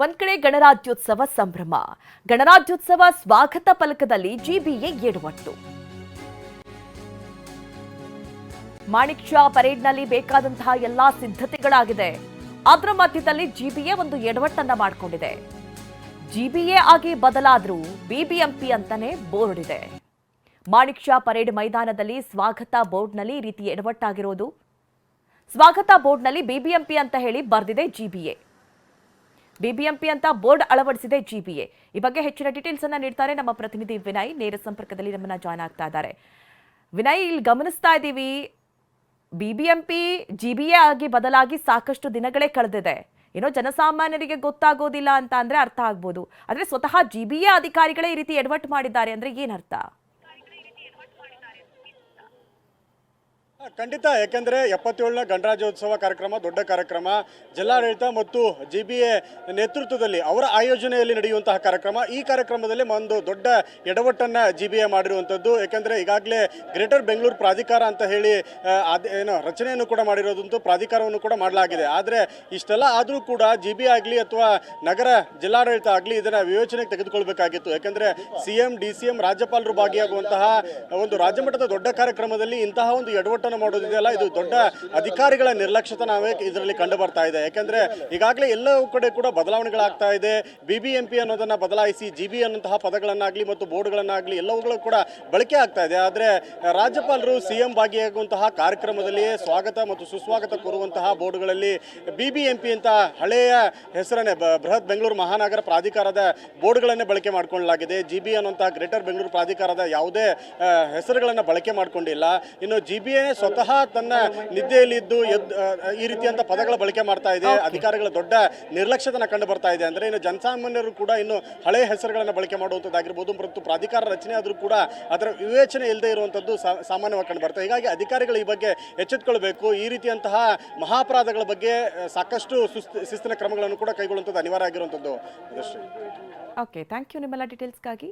ಒಂದ್ ಕಡೆ ಗಣರಾಜ್ಯೋತ್ಸವ ಸಂಭ್ರಮ. ಗಣರಾಜ್ಯೋತ್ಸವ ಸ್ವಾಗತ ಫಲಕದಲ್ಲಿ ಜಿಬಿಎ ಎಡವಟ್ಟು. ಮಾಣಿಕ್ ಷಾ ಪರೇಡ್ನಲ್ಲಿ ಬೇಕಾದಂತಹ ಎಲ್ಲಾ ಸಿದ್ಧತೆಗಳಾಗಿದೆ. ಅದರ ಮಧ್ಯದಲ್ಲಿ ಜಿಬಿಎ ಒಂದು ಎಡವಟ್ಟನ್ನ ಮಾಡಿಕೊಂಡಿದೆ. ಜಿಬಿಎ ಆಗಿ ಬದಲಾದ್ರೂ ಬಿಬಿಎಂಪಿ ಅಂತಾನೆ ಬೋರ್ಡ್ ಇದೆ. ಮಾಣಿಕ್ ಷಾ ಪರೇಡ್ ಮೈದಾನದಲ್ಲಿ ಸ್ವಾಗತ ಬೋರ್ಡ್ನಲ್ಲಿ ಈ ರೀತಿ ಎಡವಟ್ಟಾಗಿರೋದು. ಸ್ವಾಗತ ಬೋರ್ಡ್ನಲ್ಲಿ ಬಿಬಿಎಂಪಿ ಅಂತ ಹೇಳಿ ಬರೆದಿದೆ ಜಿಬಿಎ. ಬಿಬಿಎಂಪಿ ಅಂತ ಬೋರ್ಡ್ ಅಳವಡಿಸಿದೆ ಜಿಬಿಎ. ಈ ಬಗ್ಗೆ ಹೆಚ್ಚಿನ ಡೀಟೇಲ್ಸ್ ಅನ್ನ ನೀಡ್ತಾರೆ ನಮ್ಮ ಪ್ರತಿನಿಧಿ ವಿನಯ್. ನೇರ ಸಂಪರ್ಕದಲ್ಲಿ ನಮ್ಮನ್ನ ಜಾಯ್ನ್ ಆಗ್ತಾ ಇದ್ದಾರೆ. ವಿನಯ್, ಇಲ್ಲಿ ಗಮನಿಸ್ತಾ ಇದ್ದೀವಿ, ಬಿಬಿಎಂಪಿ ಜಿಬಿಎ ಆಗಿ ಬದಲಾಗಿ ಸಾಕಷ್ಟು ದಿನಗಳೇ ಕಳೆದಿದೆ. ಏನೋ ಜನಸಾಮಾನ್ಯರಿಗೆ ಗೊತ್ತಾಗೋದಿಲ್ಲ ಅಂತ ಅಂದ್ರೆ ಅರ್ಥ ಆಗ್ಬೋದು. ಆದ್ರೆ ಸ್ವತಃ ಜಿಬಿಎ ಅಧಿಕಾರಿಗಳೇ ಈ ರೀತಿ ಎಡವಟ್ಟು ಮಾಡಿದ್ದಾರೆ ಅಂದ್ರೆ ಏನರ್ಥ? ಖಂಡಿತ, ಯಾಕೆಂದರೆ 77ನೇ ಗಣರಾಜ್ಯೋತ್ಸವ ಕಾರ್ಯಕ್ರಮ ದೊಡ್ಡ ಕಾರ್ಯಕ್ರಮ, ಜಿಲ್ಲಾಡಳಿತ ಮತ್ತು ಜಿಬಿಎ ನೇತೃತ್ವದಲ್ಲಿ ಅವರ ಆಯೋಜನೆಯಲ್ಲಿ ನಡೆಯುವಂತಹ ಕಾರ್ಯಕ್ರಮ. ಈ ಕಾರ್ಯಕ್ರಮದಲ್ಲಿ ಒಂದು ದೊಡ್ಡ ಎಡವಟ್ಟನ್ನು ಜಿಬಿಎ ಮಾಡಿರುವಂಥದ್ದು. ಯಾಕೆಂದರೆ ಈಗಾಗಲೇ ಗ್ರೇಟರ್ ಬೆಂಗಳೂರು ಪ್ರಾಧಿಕಾರ ಅಂತ ಹೇಳಿ ರಚನೆಯನ್ನು ಕೂಡ ಮಾಡಿರೋದಂತೂ ಪ್ರಾಧಿಕಾರವನ್ನು ಕೂಡ ಮಾಡಲಾಗಿದೆ. ಆದರೆ ಇಷ್ಟೆಲ್ಲ ಆದರೂ ಕೂಡ ಜಿಬಿಎ ಆಗಲಿ ಅಥವಾ ನಗರ ಜಿಲ್ಲಾಡಳಿತ ಆಗಲಿ ಇದನ್ನು ವಿವೇಚನೆಗೆ ತೆಗೆದುಕೊಳ್ಬೇಕಾಗಿತ್ತು. ಯಾಕೆಂದರೆ CM DCM ರಾಜ್ಯಪಾಲರು ಭಾಗಿಯಾಗುವಂತಹ ಒಂದು ರಾಜ್ಯಮಟ್ಟದ ದೊಡ್ಡ ಕಾರ್ಯಕ್ರಮದಲ್ಲಿ ಇಂತಹ ಒಂದು ಎಡವಟ್ಟನ್ನು ಮಾಡೋದಿದೆಯಲ್ಲ, ಇದು ದೊಡ್ಡ ಅಧಿಕಾರಿಗಳ ನಿರ್ಲಕ್ಷ್ಯತನವೇ ಇದರಲ್ಲಿ ಕಂಡು ಬರ್ತಾ ಇದೆ. ಯಾಕೆಂದ್ರೆ ಈಗಾಗಲೇ ಎಲ್ಲವೂ ಕಡೆ ಕೂಡ ಬದಲಾವಣೆಗಳಾಗ್ತಾ ಇದೆ. ಬಿಬಿಎಂಪಿ ಅನ್ನೋದನ್ನ ಬದಲಾಯಿಸಿ ಜಿಬಿ ಅನ್ನುವಂತಹ ಪದಗಳನ್ನಾಗಲಿ ಮತ್ತು ಬೋರ್ಡ್ಗಳನ್ನಾಗಲಿ ಎಲ್ಲವುಗಳು ಕೂಡ ಬಳಕೆ ಆಗ್ತಾ ಇದೆ. ಆದರೆ ರಾಜ್ಯಪಾಲರು CM ಭಾಗಿಯಾಗುವಂತಹ ಕಾರ್ಯಕ್ರಮದಲ್ಲಿ ಸ್ವಾಗತ ಮತ್ತು ಸುಸ್ವಾಗತ ಕೋರುವಂತಹ ಬೋರ್ಡ್ಗಳಲ್ಲಿ ಬಿಬಿಎಂಪಿ ಅಂತ ಹಳೆಯ ಹೆಸರನ್ನೇ ಬೃಹತ್ ಬೆಂಗಳೂರು ಮಹಾನಗರ ಪ್ರಾಧಿಕಾರದ ಬೋರ್ಡ್ಗಳನ್ನೇ ಬಳಕೆ ಮಾಡಿಕೊಳ್ಳಲಾಗಿದೆ. ಜಿಬಿ ಅನ್ನುವಂತಹ ಗ್ರೇಟರ್ ಬೆಂಗಳೂರು ಪ್ರಾಧಿಕಾರದ ಯಾವುದೇ ಹೆಸರುಗಳನ್ನು ಬಳಕೆ ಮಾಡಿಕೊಂಡಿಲ್ಲ. ಇನ್ನು ಜಿಬಿಎ ಸ್ವತಃ ತನ್ನ ನಿದ್ದೆಯಲ್ಲಿದ್ದು ಈ ರೀತಿಯಂತ ಪದಗಳ ಬಳಕೆ ಮಾಡ್ತಾ ಇದೆ. ಅಧಿಕಾರಿಗಳ ದೊಡ್ಡ ನಿರ್ಲಕ್ಷ್ಯತನ ಕಂಡು ಬರ್ತಾ ಇದೆ. ಅಂದ್ರೆ ಇನ್ನು ಜನಸಾಮಾನ್ಯರು ಕೂಡ ಇನ್ನು ಹಳೆಯ ಹೆಸರುಗಳನ್ನು ಬಳಕೆ ಮಾಡುವಂಥದ್ದಾಗಿರ್ಬೋದು, ಮತ್ತು ಪ್ರಾಧಿಕಾರ ರಚನೆ ಆದರೂ ಕೂಡ ಅದರ ವಿವೇಚನೆ ಇಲ್ಲದೆ ಇರುವಂಥದ್ದು ಸಾಮಾನ್ಯವಾಗಿ ಕಂಡು ಬರ್ತದೆ. ಹೀಗಾಗಿ ಅಧಿಕಾರಿಗಳು ಈ ಬಗ್ಗೆ ಎಚ್ಚೆತ್ತುಕೊಳ್ಬೇಕು. ಈ ರೀತಿಯಂತಹ ಮಹಾಪರಾಧಗಳ ಬಗ್ಗೆ ಸಾಕಷ್ಟು ಶಿಸ್ತಿನ ಕ್ರಮಗಳನ್ನು ಕೂಡ ಕೈಗೊಳ್ಳುವಂಥದ್ದು ಅನಿವಾರ್ಯ ಆಗಿರುವಂಥದ್ದು. ಓಕೆ, ಥ್ಯಾಂಕ್ ಯು ನಿಮ್ಮೆಲ್ಲ ಡೀಟೇಲ್ಸ್ಗಾಗಿ.